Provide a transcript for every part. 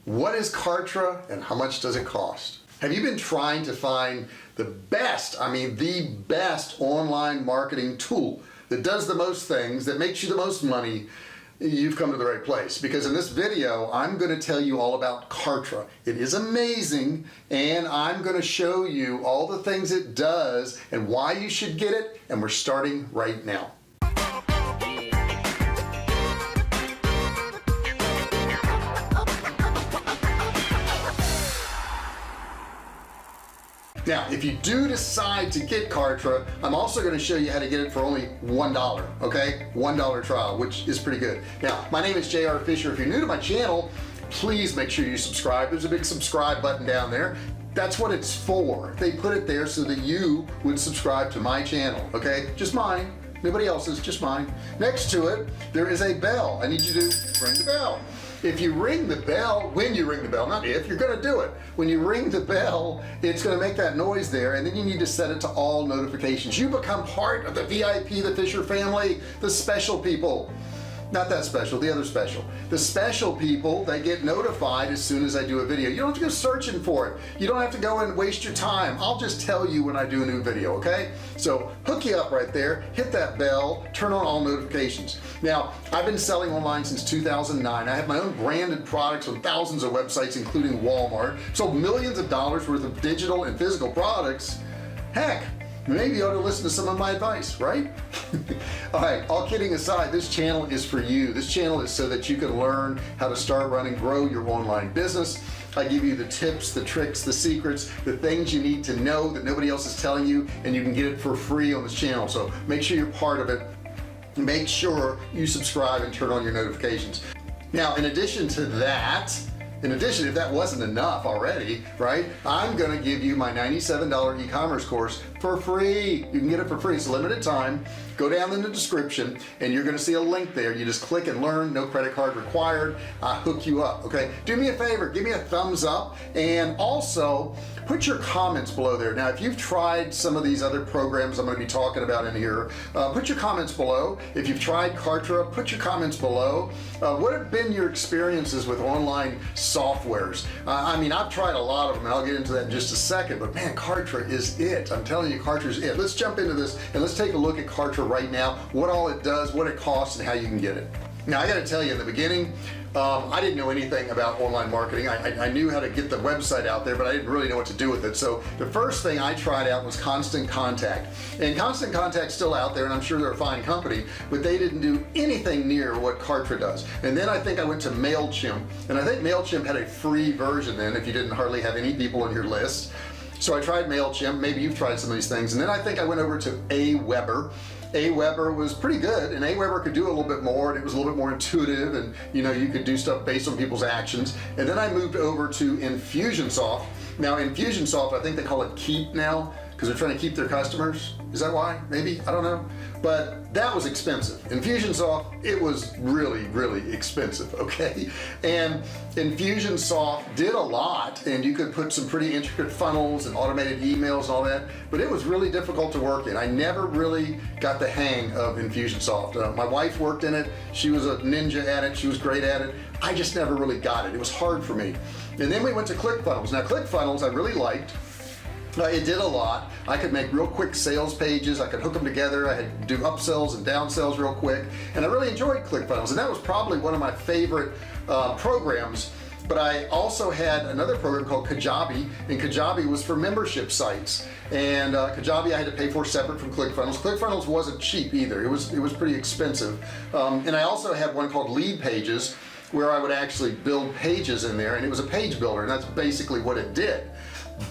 What is Kartra and how much does it cost? Have you been trying to find the best, the best online marketing tool that does the most things, that makes you the most money? You've come to the right place, because in this video I'm going to tell you all about Kartra. It is amazing, and I'm going to show you all the things it does and why you should get it, and we're starting right now. Now, if you do decide to get Kartra, I'm also going to show you how to get it for only $1, okay? $1 trial, which is pretty good. Now, my name is J.R. Fisher. If you're new to my channel, please make sure you subscribe. There's a big subscribe button down there. That's what it's for. They put it there so that you would subscribe to my channel, okay? Just mine. Nobody else's, just mine. Next to it, there is a bell. I need you to ring the bell. If you ring the bell, when you ring the bell, not if, you're gonna do it. When you ring the bell, it's gonna make that noise there, and then you need to set it to all notifications. You become part of the VIP, the Fisher family, the special people. Not that special, the other special. The special people, they get notified as soon as I do a video. You don't have to go searching for it. You don't have to go and waste your time. I'll just tell you when I do a new video, okay? So hook you up right there, hit that bell, turn on all notifications. Now, I've been selling online since 2009. I have my own branded products on thousands of websites, including Walmart. Sold millions of dollars worth of digital and physical products. Heck, maybe you ought to listen to some of my advice, right? All right, all kidding aside, this channel is for you. This channel is so that you can learn how to start, run, and grow your online business. I give you the tips, the tricks, the secrets, the things you need to know that nobody else is telling you, and you can get it for free on this channel. So make sure you're part of it. Make sure you subscribe and turn on your notifications. Now, in addition to that, if that wasn't enough already, right, I'm gonna give you my $97 e-commerce course for free. You can get it for free. It's a limited time. Go down in the description and you're gonna see a link there. You just click and learn, no credit card required. I'll hook you up, okay? Do me a favor, give me a thumbs up, and also put your comments below there. Now, if you've tried some of these other programs I'm gonna be talking about in here, put your comments below. If you've tried Kartra, put your comments below. What have been your experiences with online softwares? I've tried a lot of them, and I'll get into that in just a second, but man, Kartra is it. I'm telling you, Kartra is it. Let's jump into this and let's take a look at Kartra right now, what all it does, what it costs, and how you can get it. Now, I gotta tell you, in the beginning, I didn't know anything about online marketing. I knew how to get the website out there, but I didn't really know what to do with it. So the first thing I tried out was Constant Contact. And Constant Contact's still out there, and I'm sure they're a fine company, but they didn't do anything near what Kartra does. And then I think I went to MailChimp, and I think MailChimp had a free version then if you didn't hardly have any people on your list. So I tried MailChimp. Maybe you've tried some of these things. And then I think I went over to Aweber. Aweber was pretty good, and Aweber could do a little bit more, and it was a little bit more intuitive, and you could do stuff based on people's actions. And then I moved over to Infusionsoft. Now, Infusionsoft, I think they call it Keep now, because they're trying to keep their customers. Is that why? Maybe, I don't know. But that was expensive. Infusionsoft, it was really, really expensive, okay? And Infusionsoft did a lot, and you could put some pretty intricate funnels and automated emails and all that, but it was really difficult to work in. I never really got the hang of Infusionsoft. My wife worked in it. She was a ninja at it. She was great at it. I just never really got it. It was hard for me. And then we went to ClickFunnels. Now, ClickFunnels I really liked. It did a lot. I could make real quick sales pages. I could hook them together. I could do upsells and downsells real quick. And I really enjoyed ClickFunnels. And that was probably one of my favorite programs. But I also had another program called Kajabi, and Kajabi was for membership sites. And Kajabi I had to pay for separate from ClickFunnels. ClickFunnels wasn't cheap either. It was pretty expensive. And I also had one called Lead Pages, where I would actually build pages in there, and it was a page builder, and that's basically what it did.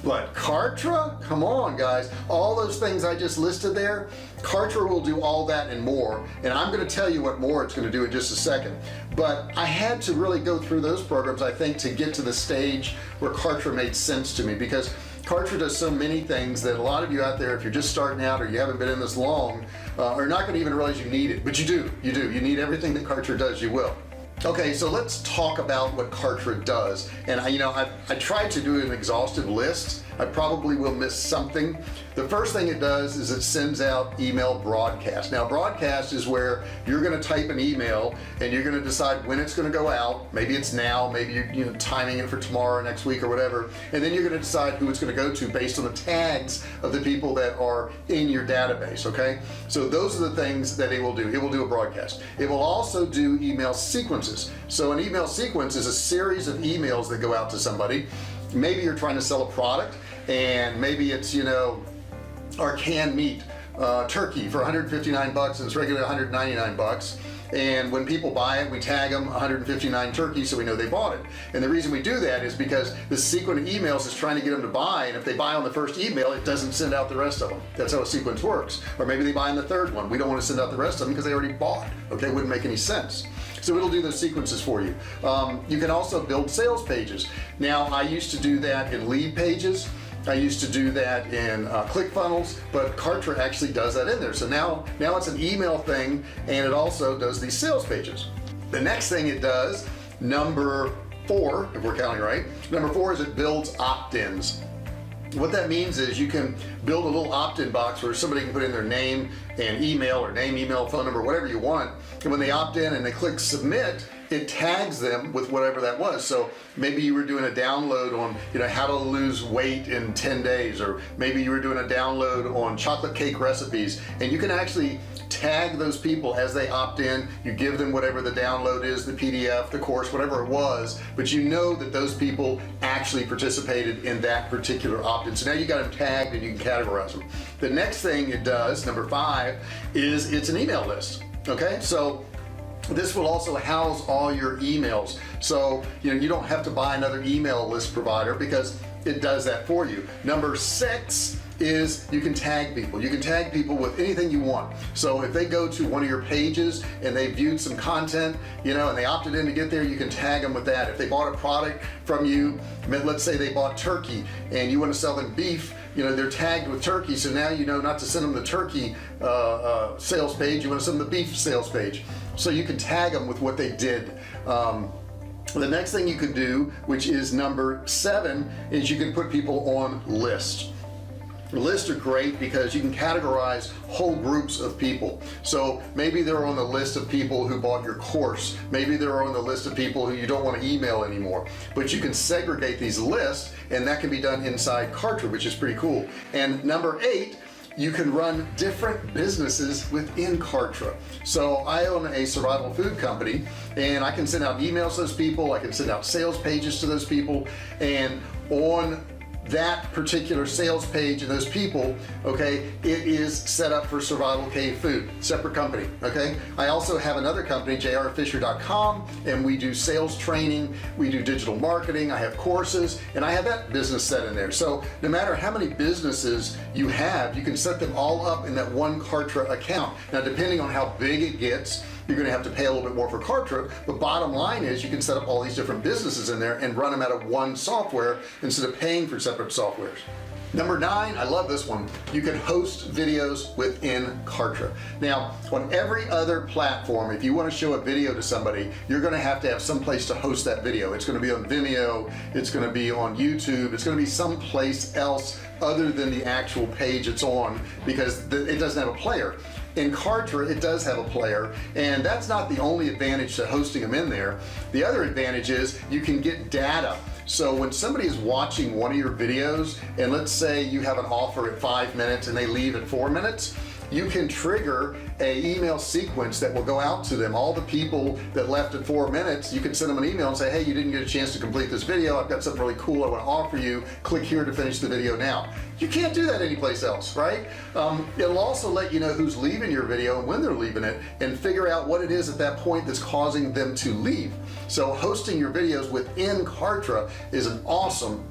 But Kartra, come on guys, all those things I just listed there, Kartra will do all that and more, and I'm going to tell you what more it's going to do in just a second. But I had to really go through those programs, I think, to get to the stage where Kartra made sense to me, because Kartra does so many things that a lot of you out there, if you're just starting out or you haven't been in this long, are not going to even realize you need it. But you do. You need everything that Kartra does, you will. Okay, so let's talk about what Kartra does. And I tried to do an exhaustive list, I probably will miss something. The first thing it does is it sends out email broadcast. Now broadcast is where you're going to type an email and you're going to decide when it's going to go out. Maybe it's now, maybe you're timing it for tomorrow, next week, or whatever, and then you're going to decide who it's going to go to based on the tags of the people that are in your database. Okay, so those are the things that it will do. It will do a broadcast. It will also do email sequences. So an email sequence is a series of emails that go out to somebody. Maybe you're trying to sell a product, and maybe it's, you know, our canned meat turkey for 159 bucks and it's regularly 199 bucks. And when people buy it, we tag them 159 turkeys so we know they bought it. And the reason we do that is because the sequence of emails is trying to get them to buy, and if they buy on the first email, it doesn't send out the rest of them. That's how a sequence works. Or maybe they buy on the third one. We don't want to send out the rest of them because they already bought. Okay, it wouldn't make any sense. So it'll do those sequences for you. You can also build sales pages. Now, I used to do that in lead pages. I used to do that in ClickFunnels, but Kartra actually does that in there. So now it's an email thing, and it also does these sales pages. The next thing it does, number 4, if we're counting right, number 4 is it builds opt-ins. What that means is you can build a little opt-in box where somebody can put in their name and email, or name, email, phone number, whatever you want. And when they opt in and they click submit, it tags them with whatever that was. So maybe you were doing a download on, you know, how to lose weight in 10 days, or maybe you were doing a download on chocolate cake recipes, and you can actually tag those people as they opt in. You give them whatever the download is, the PDF, the course, whatever it was, but you know that those people actually participated in that particular opt-in. So now you got them tagged and you can categorize them. The next thing it does, number 5, is it's an email list. Okay, so this will also house all your emails. So, you know, you don't have to buy another email list provider because it does that for you. Number 6 is you can tag people. You can tag people with anything you want. So if they go to one of your pages and they viewed some content, you know, and they opted in to get there, you can tag them with that. If they bought a product from you, let's say they bought turkey and you want to sell them beef, you know, they're tagged with turkey, so now you know not to send them the turkey sales page, you want to send them the beef sales page. So you can tag them with what they did. The next thing you could do, which is number 7, is you can put people on lists. Lists are great because you can categorize whole groups of people. So maybe they're on the list of people who bought your course. Maybe they're on the list of people who you don't want to email anymore. But you can segregate these lists, and that can be done inside Kartra, which is pretty cool. And number 8, you can run different businesses within Kartra. So I own a survival food company, and I can send out emails to those people. I can send out sales pages to those people, and on that particular sales page and those people, okay, it is set up for Survival Cave Food, separate company. Okay, I also have another company, jrfisher.com, and we do sales training, we do digital marketing, I have courses, and I have that business set in there. So no matter how many businesses you have, you can set them all up in that one Kartra account. Now depending on how big it gets, you're going to have to pay a little bit more for Kartra, but bottom line is you can set up all these different businesses in there and run them out of one software instead of paying for separate softwares. Number 9, I love this one. You can host videos within Kartra. Now, on every other platform, if you want to show a video to somebody, you're going to have some place to host that video. It's going to be on Vimeo, it's going to be on YouTube, it's going to be someplace else other than the actual page it's on, because it doesn't have a player. In Kartra, it does have a player, and that's not the only advantage to hosting them in there. The other advantage is you can get data. So when somebody is watching one of your videos, and let's say you have an offer at 5 minutes and they leave at 4 minutes, you can trigger a email sequence that will go out to them. All the people that left at 4 minutes, you can send them an email and say, hey, you didn't get a chance to complete this video. I've got something really cool I want to offer you. Click here to finish the video now. You can't do that anyplace else, right? It'll also let you know who's leaving your video and when they're leaving it, and figure out what it is at that point that's causing them to leave. So hosting your videos within Kartra is an awesome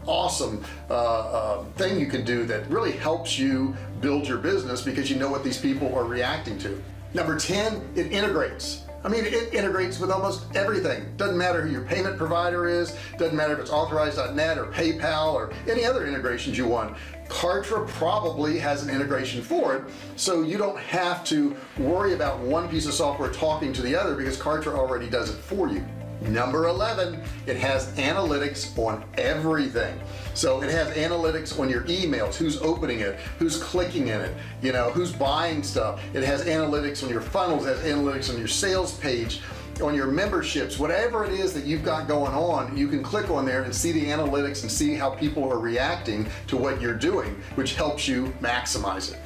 thing you can do that really helps you build your business, because you know what these people are reacting to. Number 10, it integrates. I mean, it integrates with almost everything. Doesn't matter who your payment provider is, doesn't matter if it's authorized.net or PayPal or any other integrations you want. Kartra probably has an integration for it, so you don't have to worry about one piece of software talking to the other, because Kartra already does it for you. Number 11, it has analytics on everything. So it has analytics on your emails, who's opening it, who's clicking in it, you know, who's buying stuff. It has analytics on your funnels, it has analytics on your sales page, on your memberships, whatever it is that you've got going on, you can click on there and see the analytics and see how people are reacting to what you're doing, which helps you maximize it.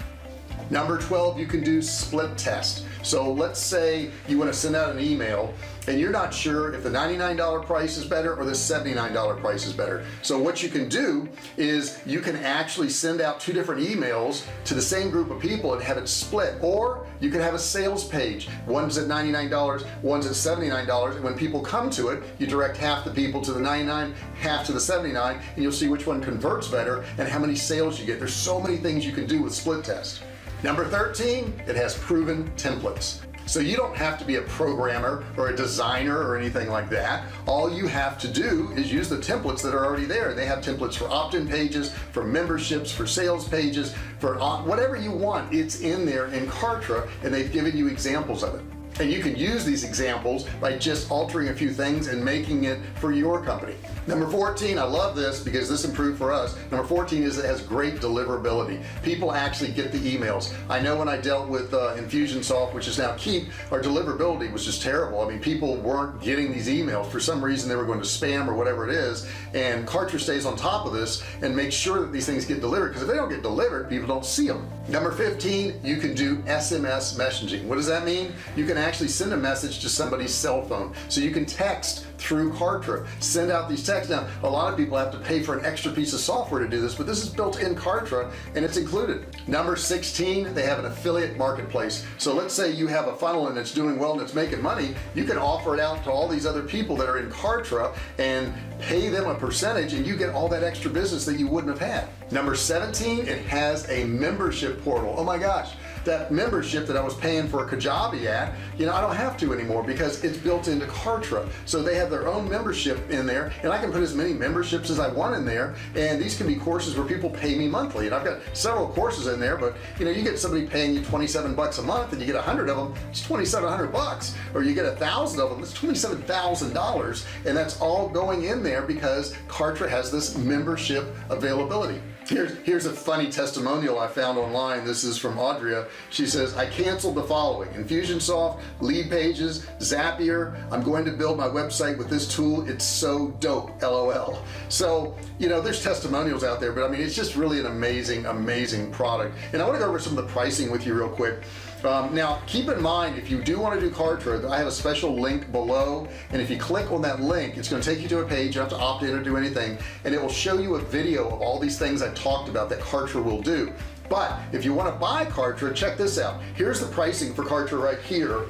Number 12, you can do split test. So let's say you want to send out an email and you're not sure if the $99 price is better or the $79 price is better. So what you can do is you can actually send out two different emails to the same group of people and have it split, or you can have a sales page. One's at $99, one's at $79, and when people come to it, you direct half the people to the $99, half to the $79, and you'll see which one converts better and how many sales you get. There's so many things you can do with split test. Number 13, it has proven templates. So you don't have to be a programmer or a designer or anything like that. All you have to do is use the templates that are already there. They have templates for opt-in pages, for memberships, for sales pages, for whatever you want. It's in there in Kartra, and they've given you examples of it. And you can use these examples by just altering a few things and making it for your company. Number 14, I love this because this improved for us. Number 14 is it has great deliverability. People actually get the emails. I know when I dealt with Infusionsoft, which is now Keep, our deliverability was just terrible. I mean, people weren't getting these emails. For some reason, they were going to spam or whatever it is. And Kartra stays on top of this and makes sure that these things get delivered, because if they don't get delivered, people don't see them. Number 15, you can do SMS messaging. What does that mean? You can actually send a message to somebody's cell phone. So you can text through Kartra, send out these texts. Now, a lot of people have to pay for an extra piece of software to do this, but this is built in Kartra and it's included. Number 16, they have an affiliate marketplace. So let's say you have a funnel and it's doing well and it's making money. You can offer it out to all these other people that are in Kartra and pay them a percentage, and you get all that extra business that you wouldn't have had. Number 17, it has a membership portal. Oh my gosh, that membership that I was paying for a Kajabi at, you know, I don't have to anymore because it's built into Kartra. So they have their own membership in there, and I can put as many memberships as I want in there, and these can be courses where people pay me monthly. And I've got several courses in there, but you know, you get somebody paying you 27 bucks a month and you get 100 of them, it's 2,700 bucks, or you get 1,000 of them, it's $27,000, and that's all going in there because Kartra has this membership availability. Here's a funny testimonial I found online. This is from Audria. She says, I canceled the following: Infusionsoft, Lead Pages, Zapier. I'm going to build my website with this tool. It's so dope, LOL. So, you know, there's testimonials out there, but I mean, it's just really an amazing, amazing product. And I want to go over some of the pricing with you real quick. Now, keep in mind, if you do want to do Kartra, I have a special link below, and if you click on that link, it's going to take you to a page. You don't have to opt in or do anything, and it will show you a video of all these things I talked about that Kartra will do. But if you want to buy Kartra, check this out. Here's the pricing for Kartra right here.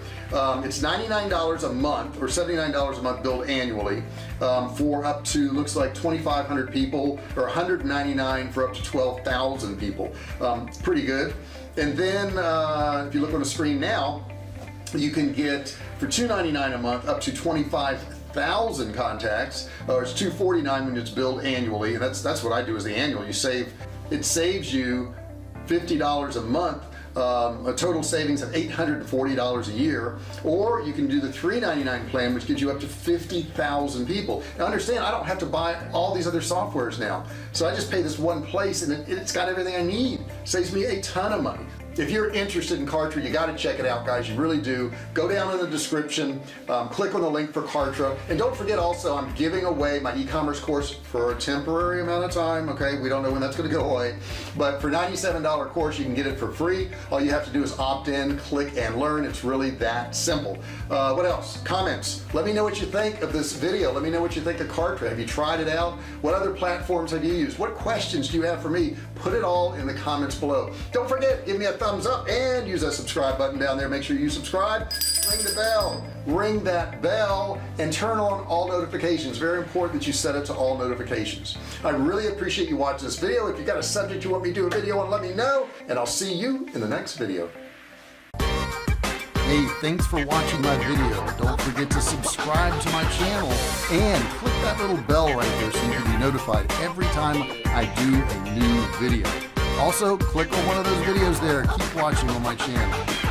It's $99 a month or $79 a month billed annually for up to, looks like 2,500 people, or $199 for up to 12,000 people. Pretty good. And then if you look on the screen now, you can get for $299 a month up to 25,000 contacts, or it's $249 when it's billed annually, and that's what I do as the annual. It saves you $50 a month, a total savings of $840 a year. Or you can do the $399 plan, which gives you up to 50,000 people. Now understand, I don't have to buy all these other softwares now, so I just pay this one place and it's got everything I need. Saves me a ton of money. If you're interested in Kartra, you got to check it out, guys. You really do. Go down in the description, click on the link for Kartra, and don't forget also, I'm giving away my e-commerce course for a temporary amount of time. Okay, we don't know when that's going to go away, but for $97 course, you can get it for free. All you have to do is opt in, click and learn. It's really that simple. What else? Comments. Let me know what you think of this video. Let me know what you think of Kartra. Have you tried it out? What other platforms have you used? What questions do you have for me? Put it all in the comments below. Don't forget, give me a thumbs up and use that subscribe button down there. Make sure you subscribe, ring the bell, ring that bell, and turn on all notifications. Very important that you set it to all notifications. I really appreciate you watching this video. If you got a subject you want me to do a video on, let me know, and I'll see you in the next video. Hey, thanks for watching my video. Don't forget to subscribe to my channel and click that little bell right there so you can be notified every time I do a new video. Also, click on one of those videos there. Keep watching on my channel.